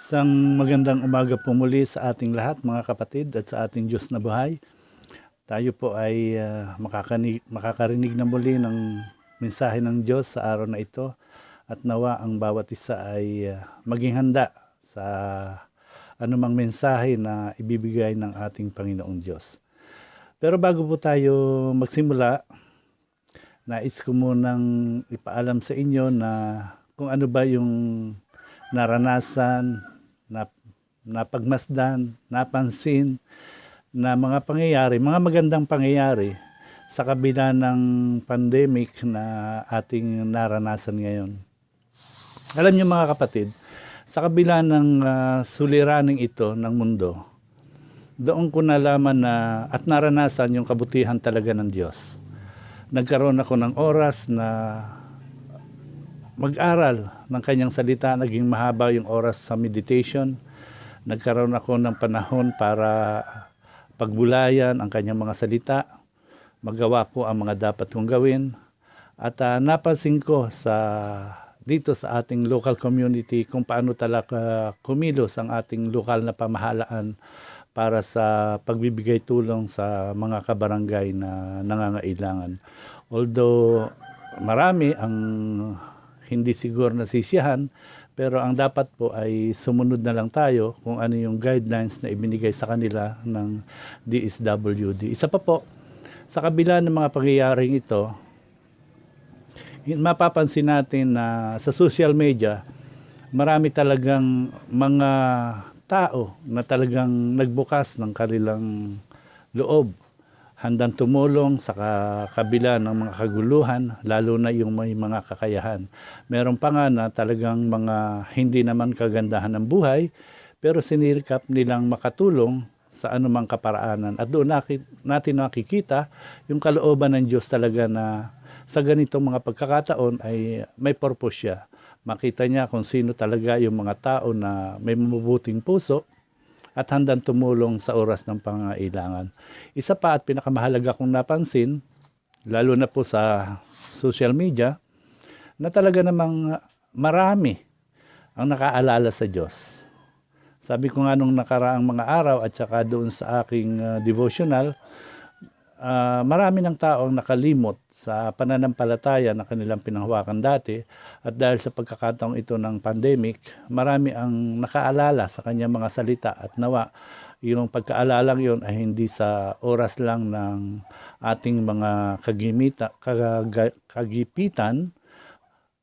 Isang magandang umaga po muli sa ating lahat mga kapatid at sa ating Diyos na buhay. Tayo po ay makakarinig na muli ng mensahe ng Diyos sa araw na ito at nawa ang bawat isa ay maging handa sa anumang mensahe na ibibigay ng ating Panginoong Diyos. Pero bago po tayo magsimula, nais ko munang ipaalam sa inyo na kung ano ba yung naranasan, napagmasdan, napansin na mga pangyayari, mga magandang pangyayari sa kabila ng pandemic na ating naranasan ngayon. Alam niyo mga kapatid, sa kabila ng suliraning ito ng mundo, doon ko nalaman na at naranasan yung kabutihan talaga ng Diyos. Nagkaroon ako ng oras na mag-aral ng kanyang salita, naging mahaba yung oras sa meditation. Nagkaroon ako ng panahon para pagbulayan ang kanyang mga salita, magawa ko ang mga dapat kong gawin. At napansin ko dito sa ating local community kung paano talaga kumilos ang ating lokal na pamahalaan para sa pagbibigay tulong sa mga kabarangay na nangangailangan. Although marami ang hindi siguro nasisiyahan, pero ang dapat po ay sumunod na lang tayo kung ano yung guidelines na ibinigay sa kanila ng DSWD. Isa pa po, sa kabila ng mga pangyayaring ito, mapapansin natin na sa social media, marami talagang mga tao na talagang nagbukas ng kanilang loob, handang tumulong sa kabila ng mga kaguluhan, lalo na yung may mga kakayahan. Meron pa nga na talagang mga hindi naman kagandahan ng buhay, pero sinirkap nilang makatulong sa anumang kaparaanan. At doon natin nakikita yung kalooban ng Diyos talaga na sa ganitong mga pagkakataon ay may purpose siya. Makita niya kung sino talaga yung mga tao na may mabubuting puso at handang tumulong sa oras ng pangangailangan. Isa pa at pinakamahalaga kong napansin, lalo na po sa social media, na talaga namang marami ang nakaalala sa Diyos. Sabi ko nga nung nakaraang mga araw at saka doon sa aking devotional, marami ng taong nakalimot sa pananampalataya na kanilang pinanghawakan dati at dahil sa pagkakataong ito ng pandemic, marami ang nakaalala sa kanyang mga salita at nawa yung pagkaalalang yon ay hindi sa oras lang ng ating mga kagipitan,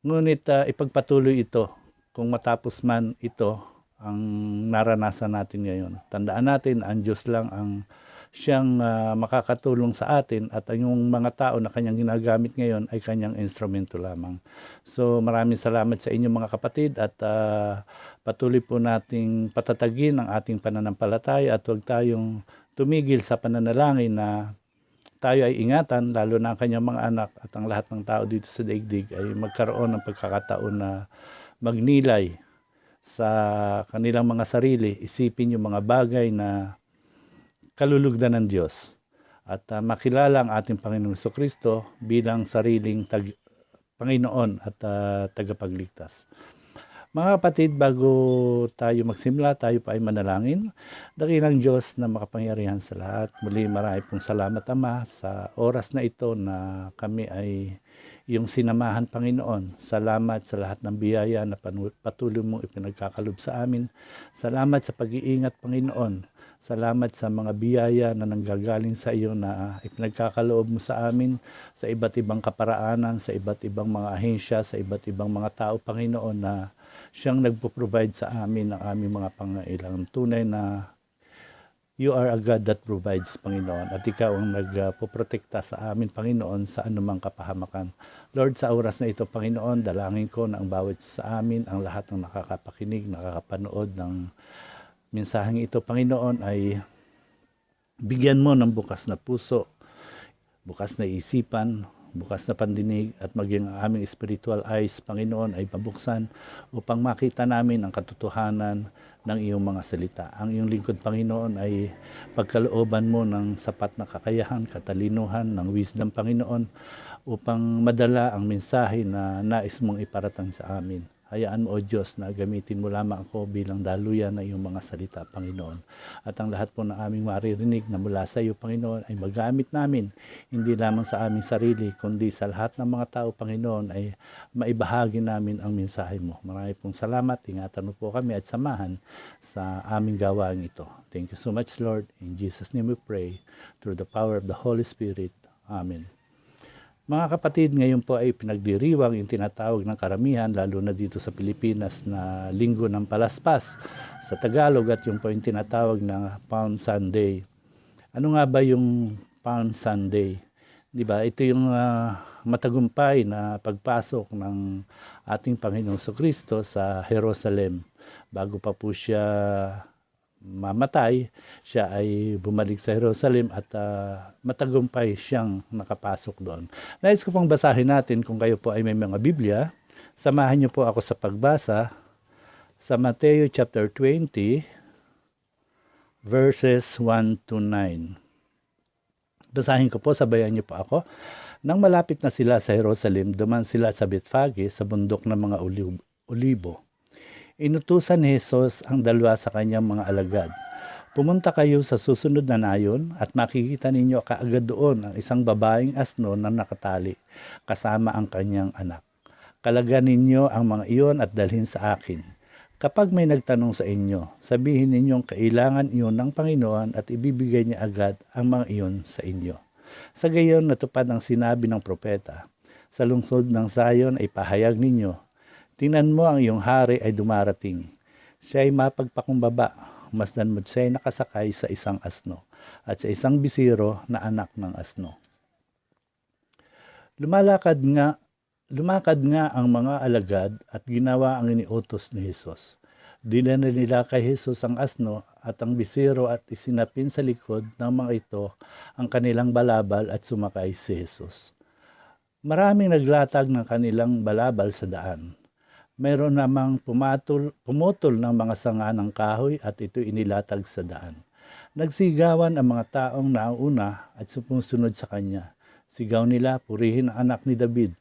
ngunit ipagpatuloy ito kung matapos man ito ang naranasan natin ngayon. Tandaan natin, ang Diyos lang ang siyang makakatulong sa atin at yung mga tao na kanyang ginagamit ngayon ay kanyang instrumento lamang. So maraming salamat sa inyo mga kapatid at patuloy po nating patatagin ang ating pananampalataya at huwag tayong tumigil sa pananalangin na tayo ay ingatan, lalo na ang kanyang mga anak at ang lahat ng tao dito sa daigdig ay magkaroon ng pagkakataon na magnilay sa kanilang mga sarili, isipin yung mga bagay na kalulugdan ng Diyos at makilala ang ating Panginoong Jesucristo bilang sariling Panginoon at tagapagligtas. Mga kapatid, bago tayo magsimula, tayo pa ay manalangin. Dakilang Diyos na makapangyarihan sa lahat. Muli marami pong salamat Ama sa oras na ito na kami ay iyong sinamahan Panginoon. Salamat sa lahat ng biyaya na patuloy mong ipinagkakalob sa amin. Salamat sa pag-iingat Panginoon. Salamat sa mga biyaya na nanggagaling sa iyo na ipinagkakaloob mo sa amin sa iba't ibang kaparaanan, sa iba't ibang mga ahensya, sa iba't ibang mga tao, Panginoon, na siyang nagpo-provide sa amin ng aming mga pangailangan. Tunay na you are a God that provides, Panginoon, at ikaw ang nagpoprotekta sa amin, Panginoon, sa anumang kapahamakan. Lord, sa oras na ito, Panginoon, dalangin ko na ang bawat sa amin, ang lahat ng nakakapakinig, nakakapanood ng mensaheng ito, Panginoon, ay bigyan mo ng bukas na puso, bukas na isipan, bukas na pandinig at maging ang aming spiritual eyes, Panginoon, ay pabuksan upang makita namin ang katotohanan ng iyong mga salita. Ang iyong lingkod, Panginoon, ay pagkalooban mo ng sapat na kakayahan, katalinuhan, ng wisdom, Panginoon, upang madala ang mensahe na nais mong iparatang sa amin. Hayaan mo, O Diyos, na gamitin mo lamang ako bilang daluyan ng iyong mga salita, Panginoon. At ang lahat po ng aming maririnig na mula sa iyo, Panginoon, ay magamit namin, hindi lamang sa aming sarili, kundi sa lahat ng mga tao, Panginoon, ay maibahagi namin ang mensahe mo. Marami pong salamat. Ingatan mo po kami at samahan sa aming gawain ito. Thank you so much, Lord. In Jesus' name we pray, through the power of the Holy Spirit. Amen. Mga kapatid, ngayon po ay pinagdiriwang yung tinatawag ng karamihan, lalo na dito sa Pilipinas, na Linggo ng Palaspas sa Tagalog, at yung po yung tinatawag na Palm Sunday. Ano nga ba yung Palm Sunday? Di ba? Ito yung matagumpay na pagpasok ng ating Panginoong Kristo sa Jerusalem. Bago pa po siya mamatay, siya ay bumalik sa Jerusalem at matagumpay siyang nakapasok doon. Nais ko pong basahin natin, kung kayo po ay may mga Biblia, samahan niyo po ako sa pagbasa sa Mateo chapter 20 verses 1 to 9. Basahin ko po, sabayan niyo po ako. Nang malapit na sila sa Jerusalem, duman sila sa Bethphage sa bundok ng mga Olibo. Inutusan ni Jesus ang dalawa sa kanyang mga alagad. Pumunta kayo sa susunod na nayon at makikita ninyo kaagad doon ang isang babaeng asno na nakatali, kasama ang kanyang anak. Kalagan ninyo ang mga iyon at dalhin sa akin. Kapag may nagtanong sa inyo, sabihin ninyong kailangan iyon ng Panginoon at ibibigay niya agad ang mga iyon sa inyo. Sa gayon natupad ang sinabi ng propeta, sa lungsod ng Zion ay pahayag ninyo, tingnan mo, ang iyong hari ay dumarating. Siya ay mapagpakumbaba, masdan mo't siya ay nakasakay sa isang asno, at sa isang bisiro na anak ng asno. Lumakad nga ang mga alagad at ginawa ang iniutos ni Jesus. Dinala nila kay Jesus ang asno at ang bisiro at isinapin sa likod ng mga ito ang kanilang balabal at sumakay si Jesus. Maraming naglatag ng kanilang balabal sa daan. Mayroon namang pumutol ng mga sanga ng kahoy at ito inilatag sa daan. Nagsigawan ang mga taong nauna at sumusunod sa kanya. Sigaw nila, purihin ang anak ni David.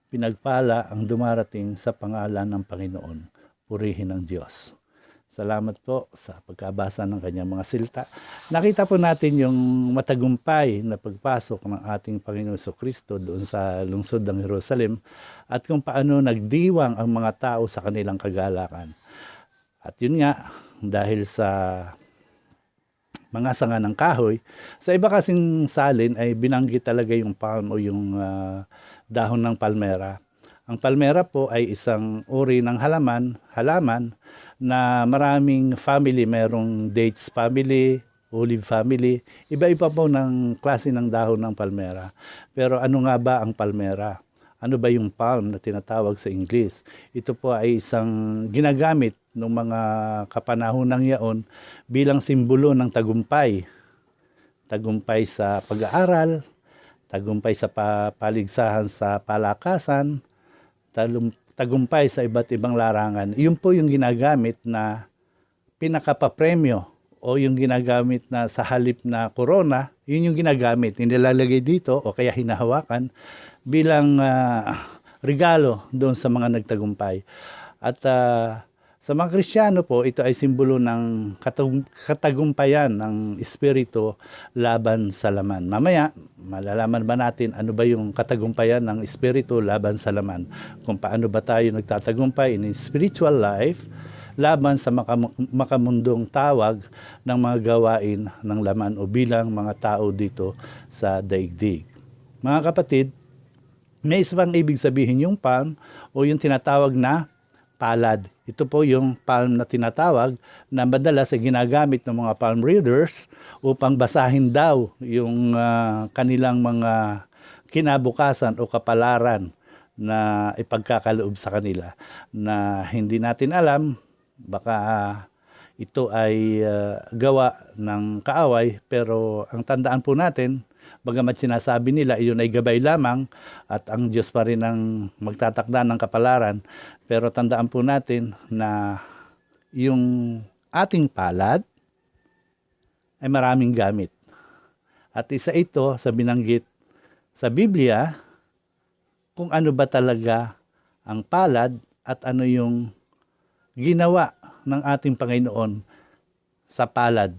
Pinagpala ang dumarating sa pangalan ng Panginoon. Purihin ang Diyos. Salamat po sa pagkabasa ng kanyang mga silta. Nakita po natin yung matagumpay na pagpasok ng ating Panginoon Kristo doon sa lungsod ng Jerusalem at kung paano nagdiwang ang mga tao sa kanilang kagalakan. At yun nga, dahil sa mga sanga ng kahoy, sa iba kasing salin ay binanggit talaga yung palm o yung dahon ng palmera. Ang palmera po ay isang uri ng halaman na maraming family, merong dates family, olive family, iba-iba po ng klase ng dahon ng palmera. Pero ano nga ba ang palmera? Ano ba yung palm na tinatawag sa English? Ito po ay isang ginagamit ng mga kapanahonang yaon bilang simbolo ng tagumpay. Tagumpay sa pag-aaral, tagumpay sa paligsahan sa palakasan, tagumpay sa iba't ibang larangan. Yun po yung ginagamit na pinakapapremyo o yung ginagamit na sa halip na corona, yun yung ginagamit. Inilalagay dito o kaya hinahawakan bilang regalo doon sa mga nagtagumpay. At sa mga Kristiyano po, ito ay simbolo ng katagumpayan ng Espiritu laban sa laman. Mamaya, malalaman ba natin ano ba yung katagumpayan ng Espiritu laban sa laman? Kung paano ba tayo nagtatagumpay in spiritual life laban sa makamundong tawag ng mga gawain ng laman o bilang mga tao dito sa daigdig. Mga kapatid, may isang ibig sabihin yung palm o yung tinatawag na palad. Ito po yung palm na tinatawag na madalas ay ginagamit ng mga palm readers upang basahin daw yung kanilang mga kinabukasan o kapalaran na ipagkakaloob sa kanila na hindi natin alam, baka ito ay gawa ng kaaway, pero ang tandaan po natin, bagamat sinasabi nila iyon ay gabay lamang at ang Diyos pa rin ang magtatakda ng kapalaran, pero tandaan po natin na yung ating palad ay maraming gamit. At isa ito sa binanggit sa Biblia kung ano ba talaga ang palad at ano yung ginawa ng ating Panginoon sa palad.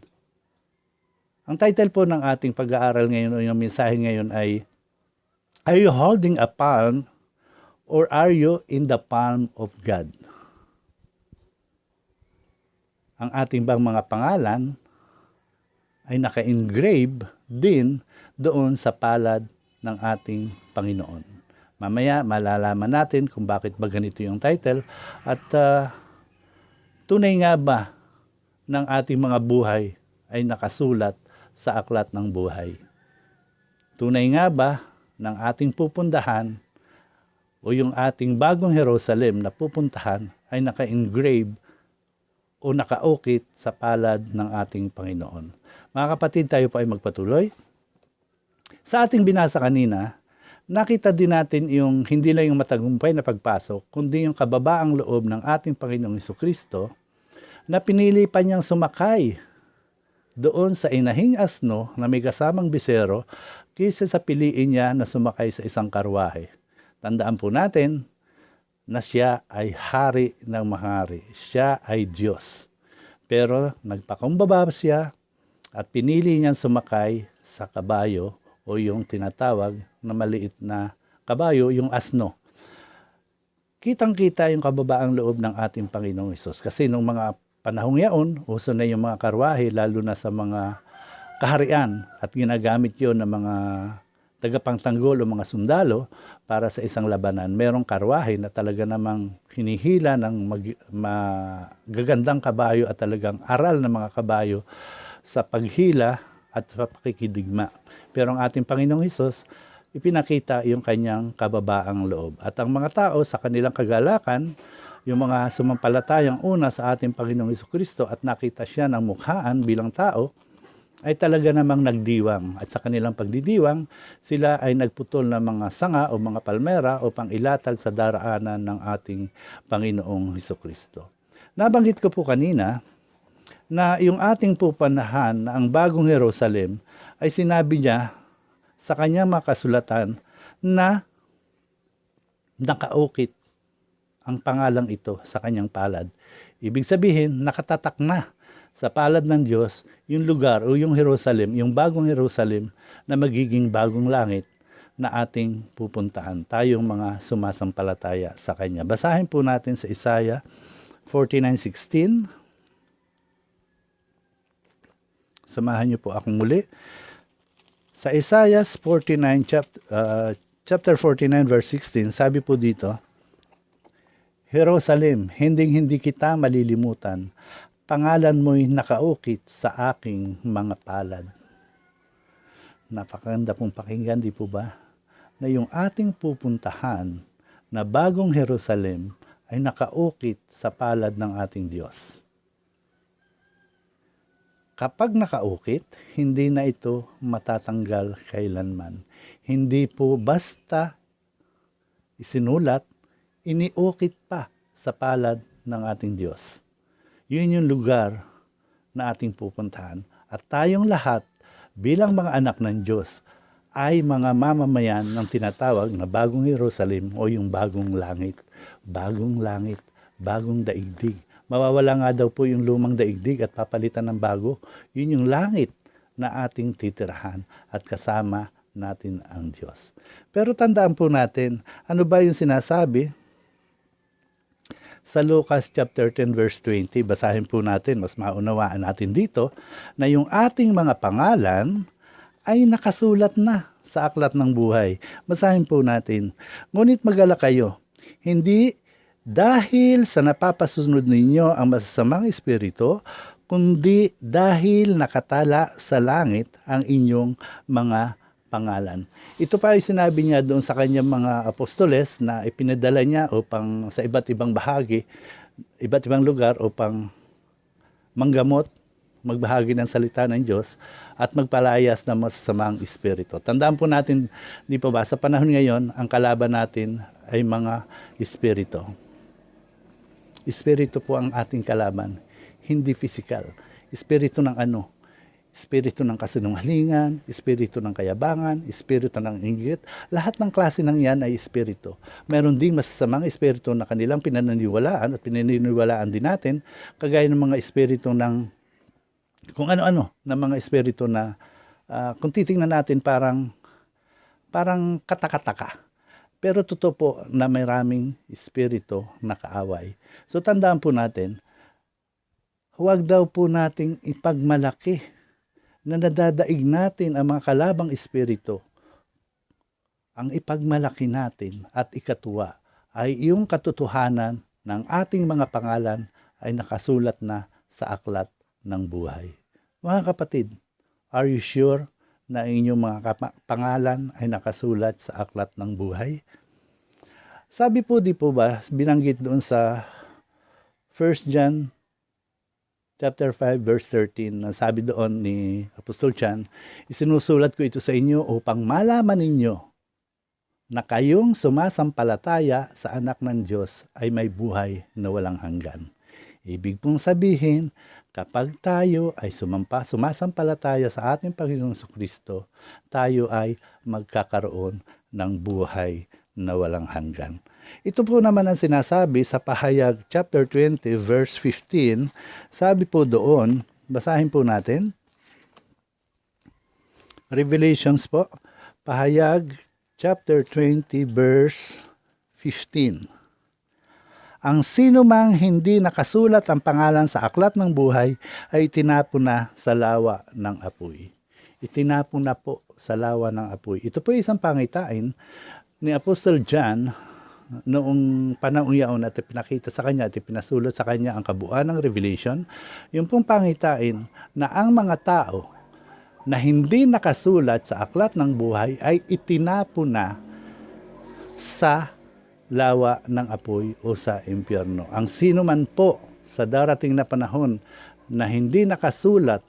Ang title po ng ating pag-aaral ngayon o yung mensahe ngayon ay, Are you holding a palm or are you in the palm of God? Ang ating bang mga pangalan ay naka-engrave din doon sa palad ng ating Panginoon. Mamaya malalaman natin kung bakit ba ganito yung title at tunay nga ba ng ating mga buhay ay nakasulat sa aklat ng buhay. Tunay nga ba ng ating pupuntahan o yung ating bagong Jerusalem na pupuntahan ay naka-engrave o nakaukit sa palad ng ating Panginoon. Mga kapatid, tayo po ay magpatuloy. Sa ating binasa kanina, nakita din natin yung hindi lang yung matagumpay na pagpasok, kundi yung kababaang loob ng ating Panginoong Hesukristo na pinili pa niyang sumakay doon sa inahing asno na may kasamang bisero kaysa sa piliin niya na sumakay sa isang karwahe. Tandaan po natin na siya ay hari ng mahari. Siya ay Diyos. Pero nagpakumbaba siya at pinili niyang sumakay sa kabayo o yung tinatawag na maliit na kabayo, yung asno. Kitang-kita yung kababaang loob ng ating Panginoong Hesus. Kasi nung mga panahong yaon, uso na yung mga karwahe, lalo na sa mga kaharian at ginagamit yon ng mga tagapangtanggol o mga sundalo para sa isang labanan. Merong karwahe na talaga namang hinihila ng magagandang kabayo at talagang aral ng mga kabayo sa paghila at sa pakikidigma. Pero ang ating Panginoong Hesus, ipinakita yung kanyang kababaang loob. At ang mga tao sa kanilang kagalakan, yung mga sumampalatayang una sa ating Panginoong Hesukristo at nakita siya ng mukhaan bilang tao, ay talaga namang nagdiwang. At sa kanilang pagdidiwang, sila ay nagputol ng mga sanga o mga palmera upang ilatag sa daraanan ng ating Panginoong Hesukristo. Nabanggit ko po kanina na yung ating pupanahan na ang bagong Jerusalem ay sinabi niya sa kanyang mga kasulatan na nakaukit ang pangalang ito sa kanyang palad. Ibig sabihin, nakatatak na sa palad ng Diyos yung lugar o yung Jerusalem, yung bagong Jerusalem na magiging bagong langit na ating pupuntahan. Tayong mga sumasampalataya sa Kanya. Basahin po natin sa Isaiah 49:16. Samahan niyo po akong muli. Sa Isaiah 49, chapter 49 verse 16, sabi po dito, Jerusalem, hindi kita malilimutan. Pangalan mo'y nakaukit sa aking mga palad. Napakaganda pong pakinggan, di po ba? Na yung ating pupuntahan na bagong Jerusalem ay nakaukit sa palad ng ating Diyos. Kapag nakaukit, hindi na ito matatanggal kailanman. Hindi po basta isinulat, iniukit pa sa palad ng ating Diyos. Yun yung lugar na ating pupuntahan. At tayong lahat bilang mga anak ng Diyos ay mga mamamayan ng tinatawag na bagong Jerusalem o yung bagong langit. Bagong langit, bagong daigdig. Mawawala nga daw po yung lumang daigdig at papalitan ng bago. Yun yung langit na ating titirahan at kasama natin ang Diyos. Pero tandaan po natin, ano ba yung sinasabi sa Lucas chapter 10 verse 20, basahin po natin, mas maunawaan natin dito, na yung ating mga pangalan ay nakasulat na sa aklat ng buhay. Basahin po natin, ngunit mag-alala kayo, hindi dahil sa napapasunod ninyo ang masasamang espiritu, kundi dahil nakatala sa langit ang inyong mga pangalan. Ito pa ay sinabi niya doon sa kanyang mga apostoles na ipinadala niya upang sa iba't ibang bahagi, iba't ibang lugar upang manggamot, magbahagi ng salita ng Diyos at magpalayas ng masasamang espiritu. Tandaan po natin, di po ba, sa panahon ngayon, ang kalaban natin ay mga espiritu. Espiritu po ang ating kalaban, hindi physical. Espiritu ng ano? espiritu ng kasinungalingan, espiritu ng kayabangan, espiritu ng inggit. Lahat ng klase ng yan ay espiritu. Meron ding masasamang espiritu na kanilang pinaniniwalaan at pinaniniwalaan din natin, kagaya ng mga espiritu ng kung ano-ano, ng mga espiritu na kung titingnan natin parang katakataka. Pero totoo po na maraming espiritu na kaaway. So tandaan po natin, huwag daw po nating ipagmalaki na nadadaig natin ang mga kalabang espiritu. Ang ipagmalaki natin at ikatuwa ay yung katotohanan ng ating mga pangalan ay nakasulat na sa aklat ng buhay. Mga kapatid, are you sure na inyong mga pangalan ay nakasulat sa aklat ng buhay? Sabi po, di po ba, binanggit doon sa 1 John chapter 5 verse 13, na sabi doon ni Apostol John, isinusulat ko ito sa inyo upang malaman ninyo na kayong sumasampalataya sa anak ng Diyos ay may buhay na walang hanggan. Ibig pong sabihin, kapag tayo ay sumasampalataya sa ating Panginoong Kristo, tayo ay magkakaroon ng buhay na walang hanggan. Ito po naman ang sinasabi sa Pahayag chapter 20 verse 15. Sabi po doon, basahin po natin. Revelations po, Pahayag chapter 20 verse 15. Ang sino mang hindi nakasulat ang pangalan sa aklat ng buhay ay itinapon na sa lawa ng apoy. Itinapon na po sa lawa ng apoy. Ito po isang pangitain ni Apostle John noong panahon yaon at pinakita sa kanya at pinasulat sa kanya ang kabuuan ng Revelation. Yung pong pangitain na ang mga tao na hindi nakasulat sa aklat ng buhay ay itinapon na sa lawa ng apoy o sa impyerno. Ang sino man po sa darating na panahon na hindi nakasulat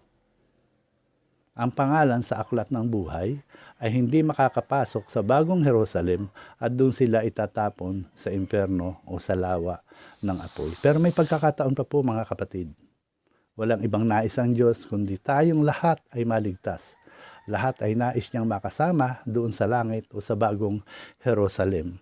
ang pangalan sa aklat ng buhay ay hindi makakapasok sa bagong Jerusalem at doon sila itatapon sa impyerno o sa lawa ng apoy. Pero may pagkakataon pa po mga kapatid. Walang ibang nais ang Diyos kundi tayong lahat ay maligtas. Lahat ay nais niyang makasama doon sa langit o sa bagong Jerusalem.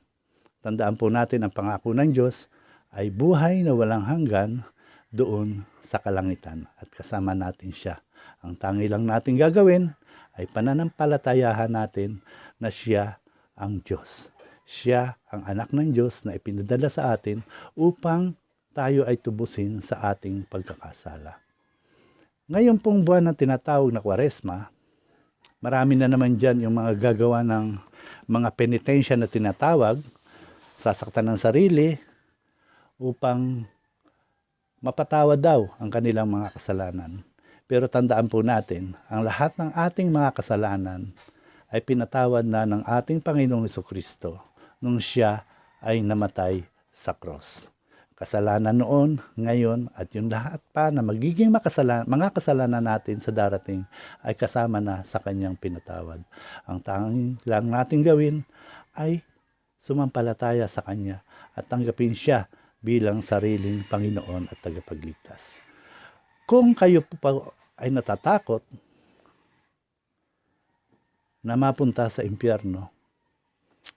Tandaan po natin ang pangako ng Diyos ay buhay na walang hanggan doon sa kalangitan at kasama natin siya. Ang tangi lang natin gagawin ay pananampalatayahan natin na siya ang Diyos. Siya ang anak ng Diyos na ipinadala sa atin upang tayo ay tubusin sa ating pagkakasala. Ngayon pong buwan na tinatawag na Kwaresma, marami na naman dyan yung mga gagawa ng mga penitensya na tinatawag, sasaktan ng sarili upang mapatawad daw ang kanilang mga kasalanan. Pero tandaan po natin, ang lahat ng ating mga kasalanan ay pinatawad na ng ating Panginoong Jesucristo nung siya ay namatay sa cross. Kasalanan noon, ngayon, at yung lahat pa na magiging mga kasalanan natin sa darating ay kasama na sa kanyang pinatawad. Ang tanging lang natin gawin ay sumampalataya sa kanya at tanggapin siya bilang sariling Panginoon at tagapagligtas. Kung kayo po ay natatakot na mapunta sa impyerno,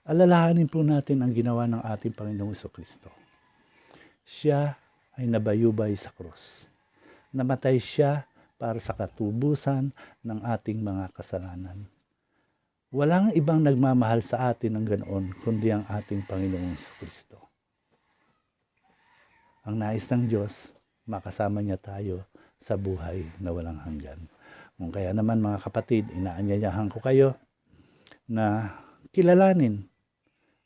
alalahanin po natin ang ginawa ng ating Panginoong Jesucristo. Siya ay nabayubay sa krus. Namatay siya para sa katubusan ng ating mga kasalanan. Walang ibang nagmamahal sa atin ng ganoon kundi ang ating Panginoong Jesucristo. Ang nais ng Diyos, makasama niya tayo sa buhay na walang hanggan. Kung kaya naman mga kapatid, inaanyayahan ko kayo na kilalanin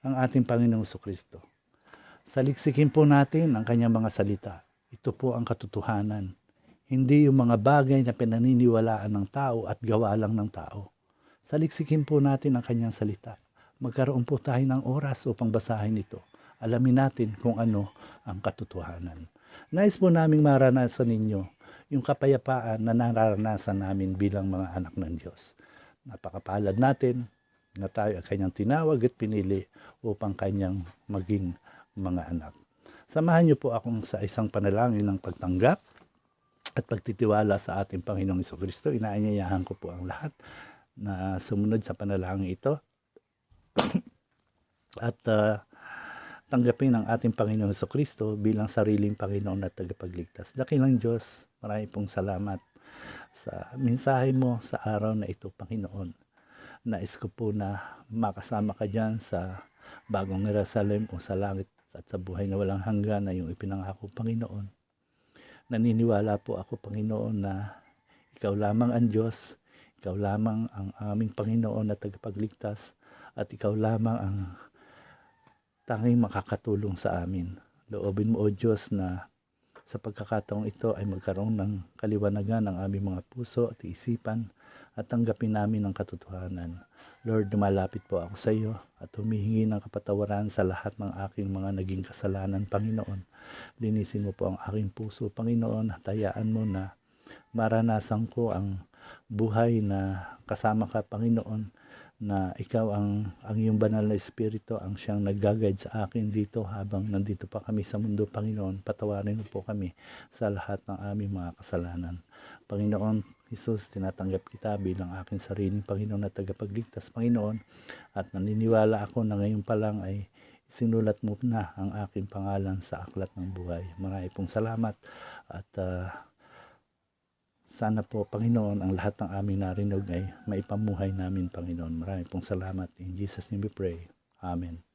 ang ating Panginoong Jesucristo. Saliksikin po natin ang kanyang mga salita. Ito po ang katotohanan. Hindi yung mga bagay na pinaniniwalaan ng tao at gawa lang ng tao. Saliksikin po natin ang kanyang salita. Magkaroon po tayo ng oras upang basahin ito. Alamin natin kung ano ang katotohanan. Nais po naming maranasan ninyo yung kapayapaan na nararanasan namin bilang mga anak ng Diyos. Napakapalad natin na tayo ay kanyang tinawag at pinili upang kanyang maging mga anak. Samahan niyo po akong sa isang panalangin ng pagtanggap at pagtitiwala sa ating Panginoong Jesucristo. Inaanyayahan ko po ang lahat na sumunod sa panalangin ito at tanggapin ang ating Panginoong Jesucristo bilang sariling Panginoon at tagapagligtas. Dakilang Diyos, marami pong salamat sa mensahe mo sa araw na ito, Panginoon. Nais ko po na makasama ka dyan sa bagong Jerusalem o sa langit at sa buhay na walang hanggan na yung ipinangako, Panginoon. Naniniwala po ako, Panginoon, na ikaw lamang ang Diyos, ikaw lamang ang aming Panginoon at tagapagligtas, at ikaw lamang ang tanging makakatulong sa amin. Loobin mo, O Diyos, na sa pagkakataong ito ay magkaroon ng kaliwanagan ang aming mga puso at isipan at tanggapin namin ang katotohanan. Lord, lumalapit po ako sa iyo at humihingi ng kapatawaran sa lahat ng aking mga naging kasalanan, Panginoon. Linisin mo po ang aking puso, Panginoon, at hayaan mo na maranasan ko ang buhay na kasama ka, Panginoon, na ikaw ang iyong banal na espiritu ang siyang nag-guide sa akin dito habang nandito pa kami sa mundo, Panginoon. Patawarin mo po kami sa lahat ng aming mga kasalanan. Panginoon Jesus, tinatanggap kita bilang aking sariling Panginoon at tagapagligtas, Panginoon, at naniniwala ako na ngayon pa lang ay sinulat mo na ang aking pangalan sa aklat ng buhay. Marami pong salamat at sana po, Panginoon, ang lahat ng aming narinig ay maipamuhay namin, Panginoon. Marami pong salamat. In Jesus' name we pray. Amen.